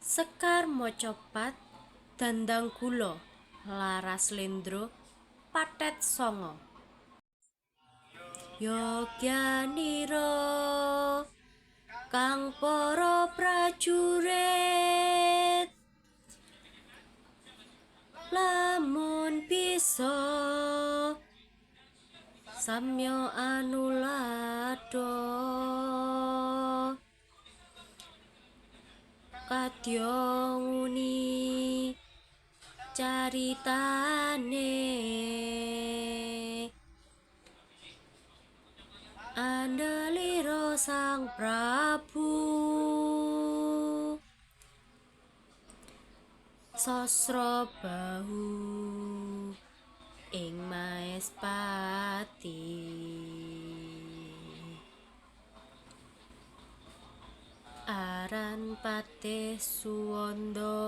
Sekar Mojopat Dandang Gula Laras Lendro Pathet Sanga Yogyanira kang para prajurit lamun bisa samya anulada kadya nguni caritane andalira Sang Prabu Sasrabahu ing Maespati aran Patih Suwanda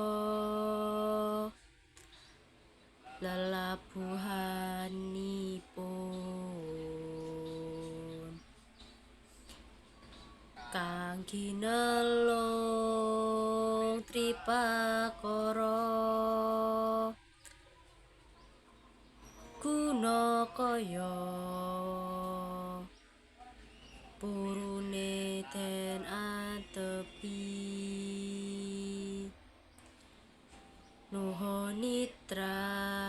lelabuhanipun kang ginelung tripakara Gunakaya purune den atepi Nuha Nitra